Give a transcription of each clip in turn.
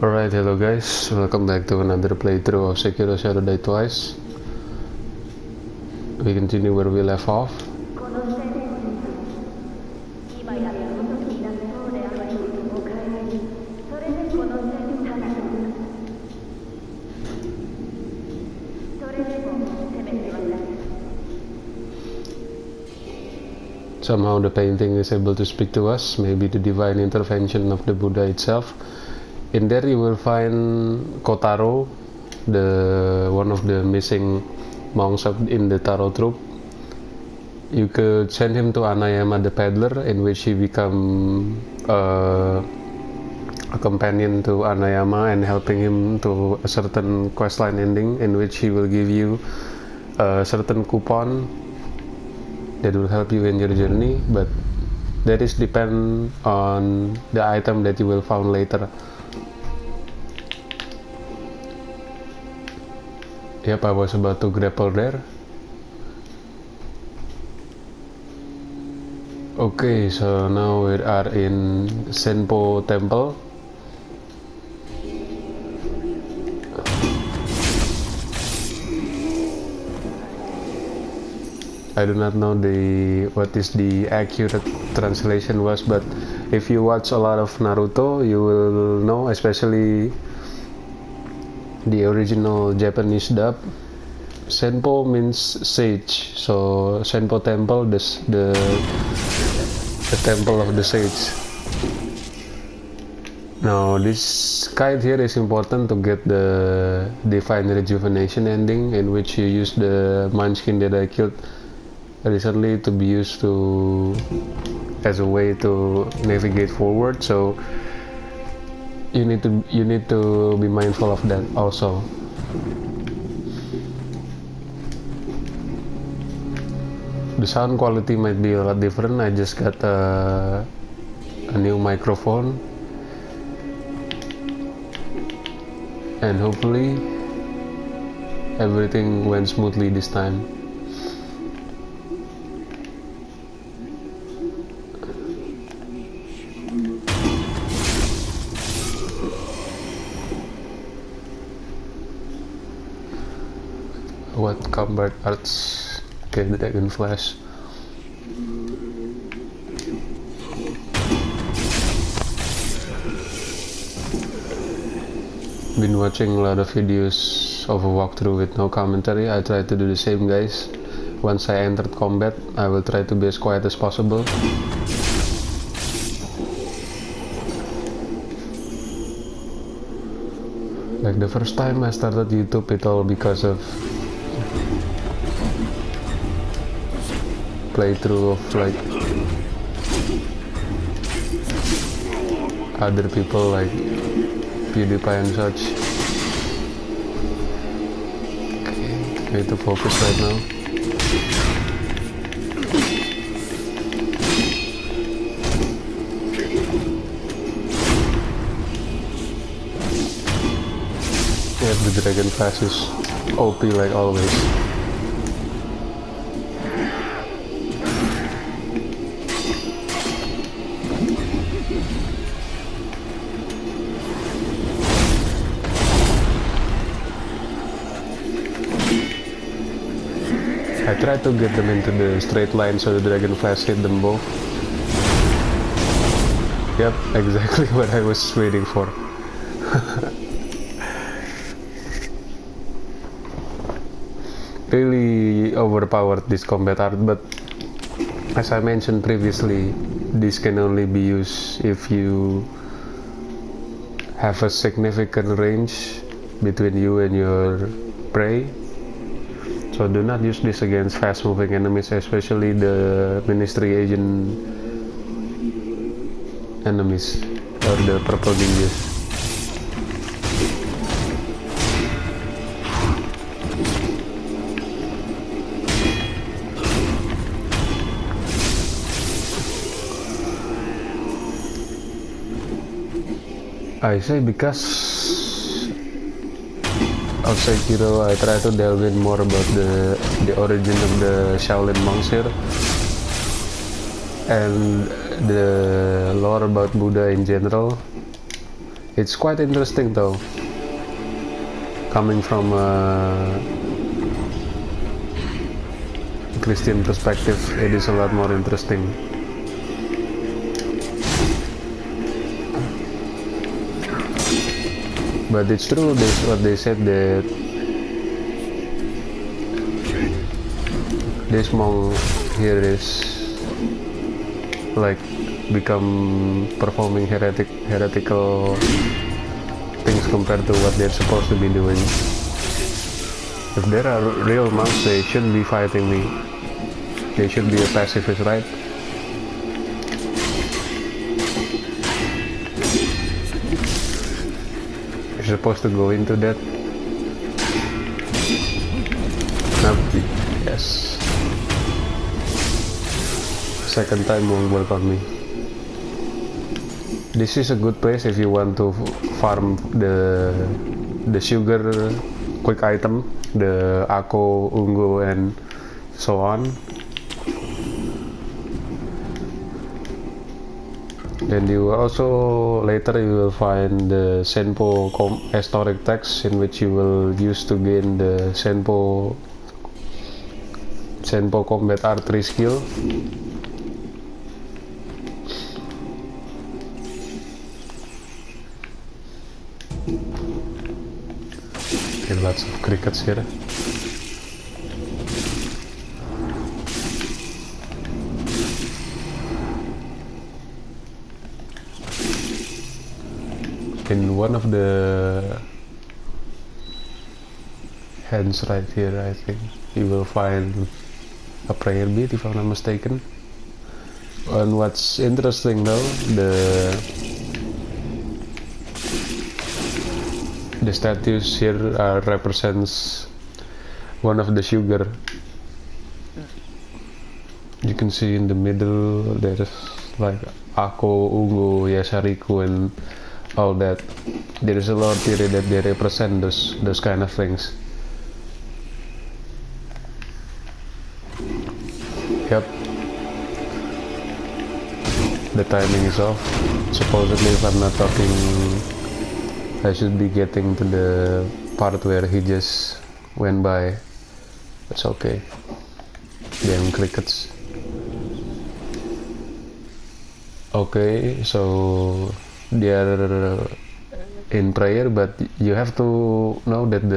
Alright, hello guys, welcome back to another playthrough of Sekiro Shadow Die Twice. We continue where we left off. Somehow the painting is able to speak to us, maybe the divine intervention of the Buddha itself. In there you will find Kotaro, one of the missing monks in the Taro troop. You could send him to Anayama the peddler, in which he become a companion to Anayama and helping him to a certain questline ending, in which he will give you a certain coupon that will help you in your journey, but that is depend on the item that you will find later. Yep, I was about to grapple there. Okay, so now we are in Senpo Temple. I do not know what is the accurate translation was, but if you watch a lot of Naruto, you will know, especially the original Japanese dub. Senpo means sage, so Senpo Temple, the temple of the sage. Now this kite here is important to get the divine rejuvenation ending, in which you use the munchkin that I killed recently to be used as a way to navigate forward. So you need to be mindful of that also. The sound quality might be a lot different. I just got a new microphone, and hopefully everything went smoothly this time. What combat arts? Okay, the dragon flash. Been watching a lot of videos of a walkthrough with no commentary. I try to do the same, guys. Once I entered combat, I will try to be as quiet as possible. Like the first time I started YouTube, it all because of playthrough of like other people like PewDiePie and such. Okay, I need to focus right now. Yeah, the dragon flash is OP like always. I tried to get them into the straight line so the dragon flash hit them both. Yep, exactly what I was waiting for. Really overpowered this combat art, but as I mentioned previously, this can only be used if you have a significant range between you and your prey. So do not use this against fast moving enemies, especially the ministry agent enemies or the purple ninjas. I say because of Sekiro, I try to delve in more about the origin of the Shaolin monks here and the lore about Buddha in general. It's quite interesting though, coming from a Christian perspective. It is a lot more interesting. But it's true, what they said, that this monk here is like become performing heretical things compared to what they're supposed to be doing. If there are real monks, they shouldn't be fighting me. They should be a pacifist, right? You're supposed to go into that. Nope. Yes. Second time won't work on me. This is a good place if you want to farm the sugar quick item, the ako, ungo, and so on. Then you also later you will find the Senpo historic text, in which you will use to gain the Senpo combat archery skill. Okay, lots of crickets here. In one of the hands right here, I think you will find a prayer bead, if I'm not mistaken. And what's interesting though, the statues here represents one of the sugar. You can see in the middle there's like Ako, Ungo, Yasariku, and all that. There is a lot of theory that they represent those kind of things. Yep. The timing is off. Supposedly, if I'm not talking, I should be getting to the part where he just went by. It's okay. Damn crickets. Okay, so they are in prayer, but you have to know that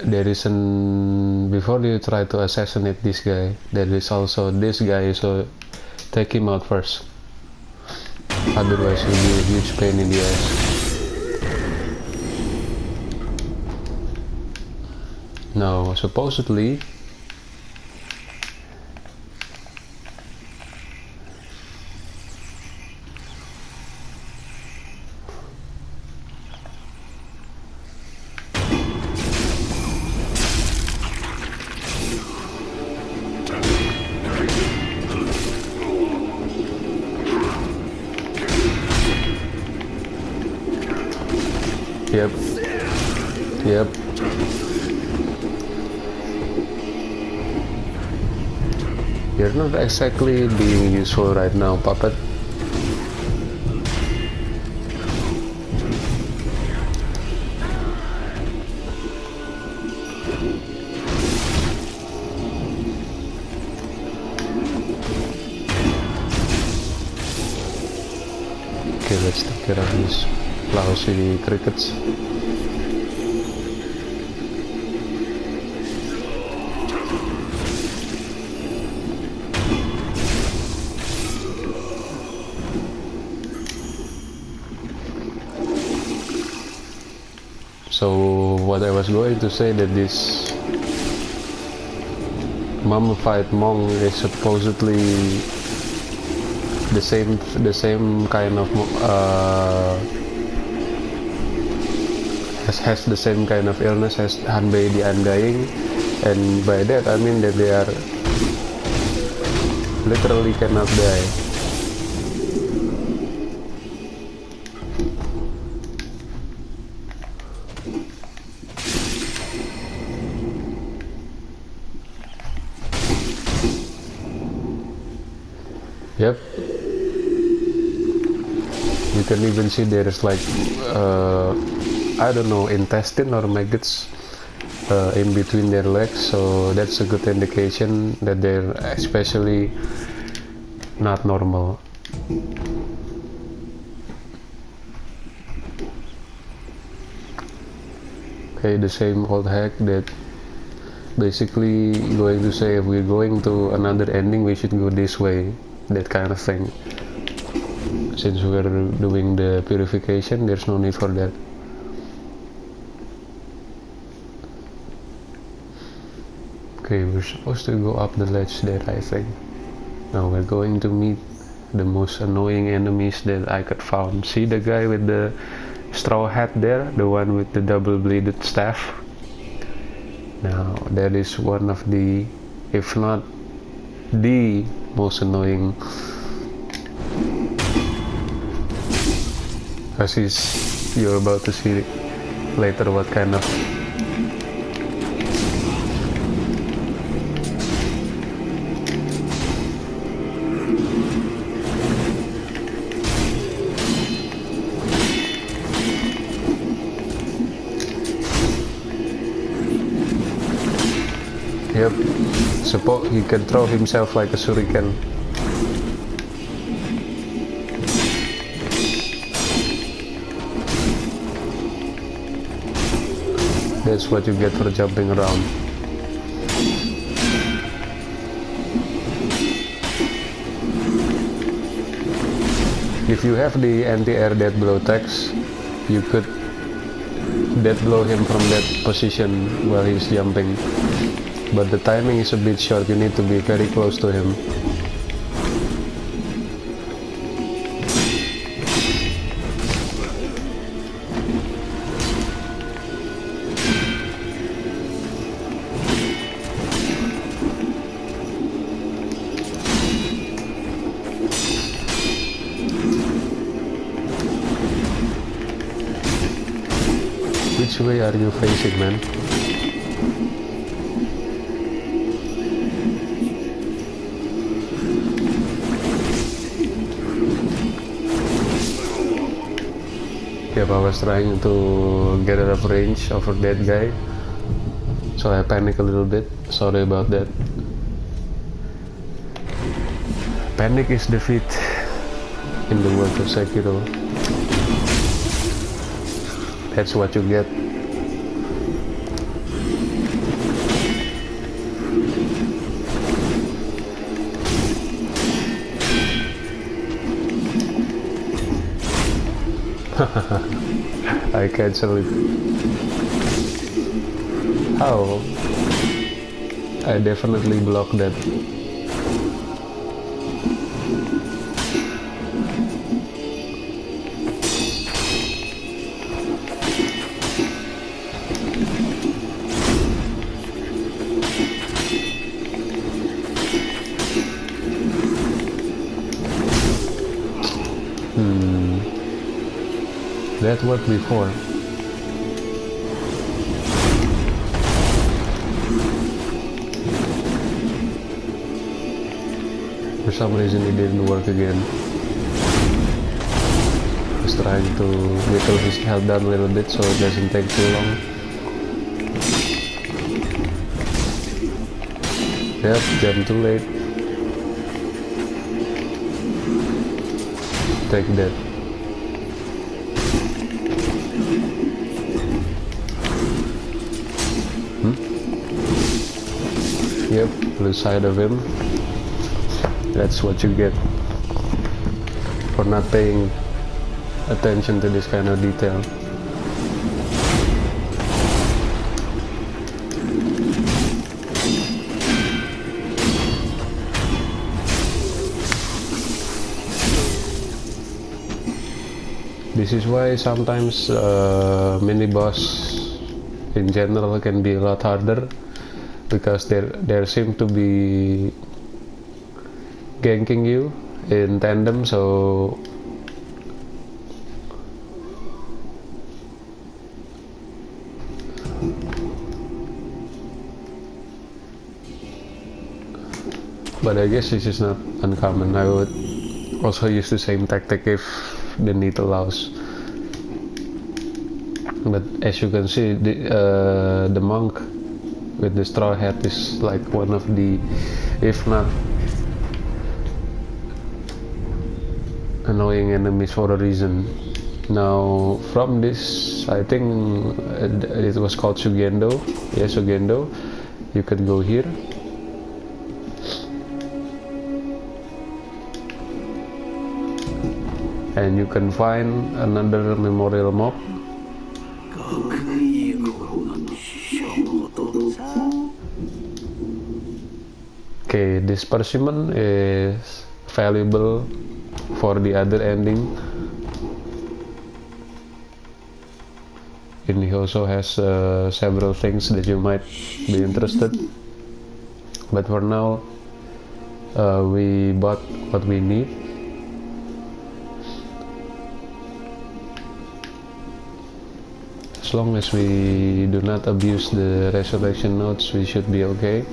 there is before you try to assassinate this guy, there is also this guy, so take him out first, otherwise you'll be a huge pain in the ass. Now supposedly Yep. You're not exactly being useful right now, puppet. Okay, let's take care of these lousy crickets. So what I was going to say, that this mummified monk is supposedly the same kind of has the same kind of illness as Hanbei the Undying, and by that I mean that they are literally cannot die. Yep. You can even see there's like I don't know, intestine or maggots in between their legs, so that's a good indication that they're especially not normal. Okay, the same old hack that basically going to say if we're going to another ending we should go this way, that kind of thing. Since we're doing the purification, there's no need for that. Okay, we're supposed to go up the ledge there, I think. Now we're going to meet the most annoying enemies that I could found. See the guy with the straw hat there, the one with the double bladed staff? Now that is one of the, if not the most annoying, as you're about to see later what kind of Yep, suppose he can throw himself like a shuriken. That's what you get for jumping around. If you have the anti-air death blow tags, you could death blow him from that position while he's jumping. But the timing is a bit short, you need to be very close to him. Which way are you facing, man? Yep, I was trying to get out of range over that guy, so I panicked a little bit. Sorry about that. Panic is defeat in the world of Sekiro. That's what you get. I cancel it. How? I definitely blocked that. That worked before. For some reason it didn't work again. Just trying to whittle his health down a little bit so it doesn't take too long. Yep, jump too late. Take that. Yep, lose sight of him. That's what you get for not paying attention to this kind of detail. This is why sometimes mini boss in general can be a lot harder, because there seem to be ganking you in tandem, so but I guess this is not uncommon. I would also use the same tactic if the need allows. But as you can see, the monk with the straw hat is like one of the, if not annoying enemies for a reason. Now from this, I think it was called Sugendo. Yes, Sugendo. You can go here. And you can find another memorial mob. Okay, this persimmon is valuable for the other ending. And he also has several things that you might be interested. But for now, we bought what we need. As long as we do not abuse the resurrection notes, we should be okay.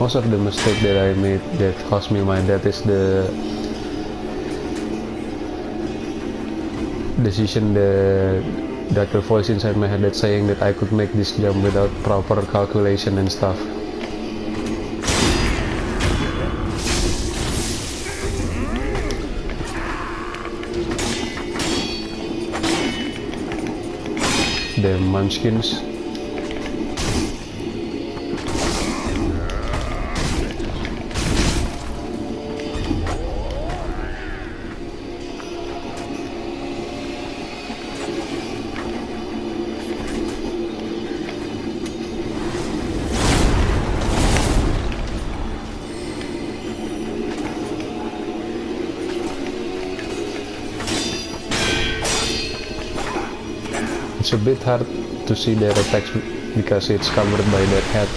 Most of the mistake that I made that cost me my death is the decision, the darker voice inside my head that's saying that I could make this jump without proper calculation and stuff. The munchkins. It's a bit hard to see their attacks because it's covered by their head.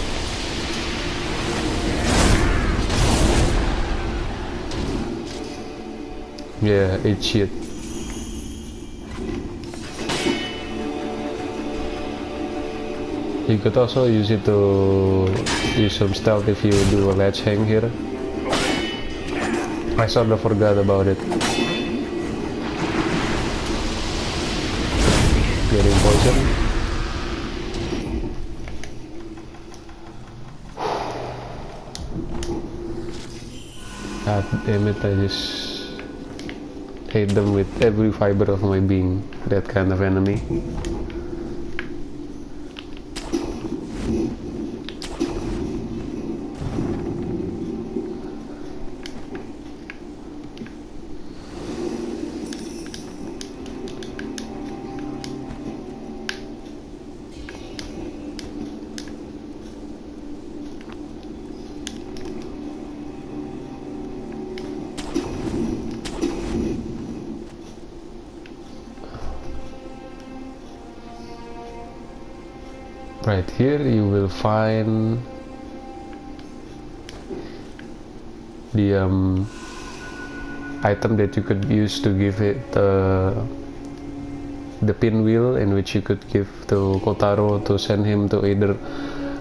Yeah, it's shit. You could also use it to use some stealth if you do a ledge hang here. I sort of forgot about it. Getting poison. God damn it, I just hate them with every fiber of my being, that kind of enemy. Right here you will find the item that you could use to give it the pinwheel, in which you could give to Kotaro to send him to either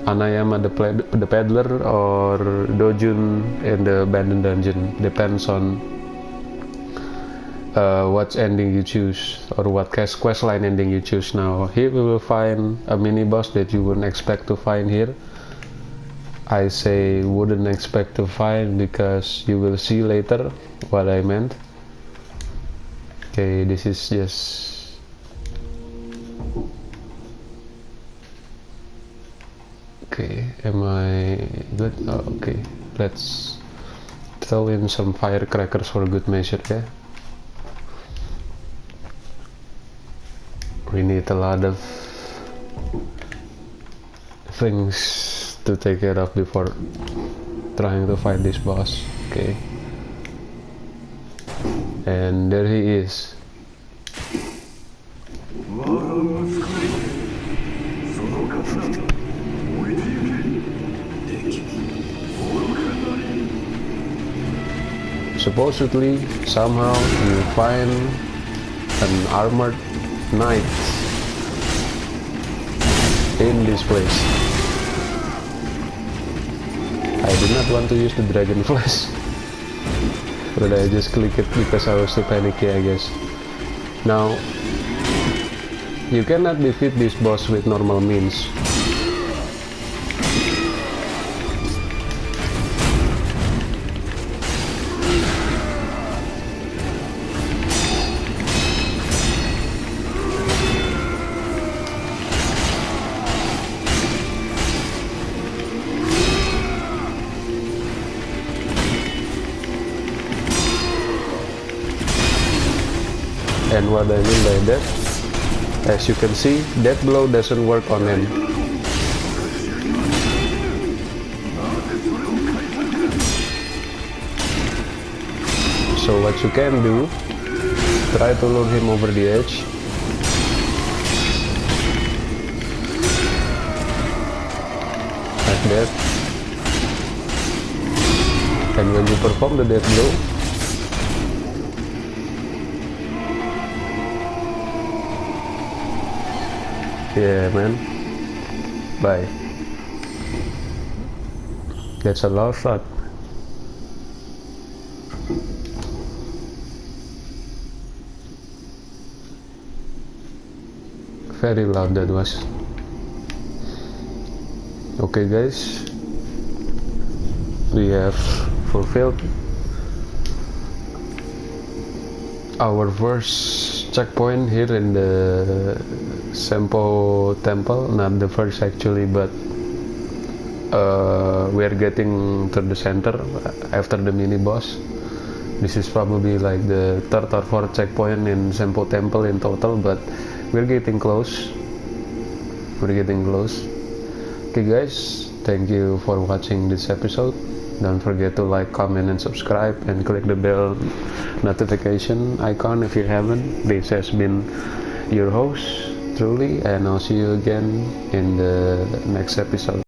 Anayama the peddler or Dojun in the abandoned dungeon. Depends on what ending you choose, or what quest line ending you choose. Now here we will find a mini boss that you wouldn't expect to find here. I say wouldn't expect to find because you will see later what I meant. Okay, this is just okay. Am I good? Oh, okay, let's throw in some firecrackers for good measure. Yeah, we need a lot of things to take care of before trying to fight this boss. Okay, and there he is. Supposedly, somehow you find an armored night in this place. I did not want to use the dragon flash, but I just clicked it because I was too panicky, I guess. Now, you cannot defeat this boss with normal means. And what I mean by that, as you can see, that blow doesn't work on him. So what you can do, try to lure him over the edge. Like that. And when you perform the death blow, yeah, man. Bye. That's a loud shot. Very loud that was. Okay, guys. We have fulfilled our first checkpoint here in the Sempo temple. Not the first actually, but we are getting to the center after the mini boss. This is probably like the third or fourth checkpoint in Sempo temple in total, but we're getting close. Okay guys, thank you for watching this episode. Don't forget to like, comment and subscribe, and click the bell notification icon if you haven't. This has been your host truly, and I'll see you again in the next episode.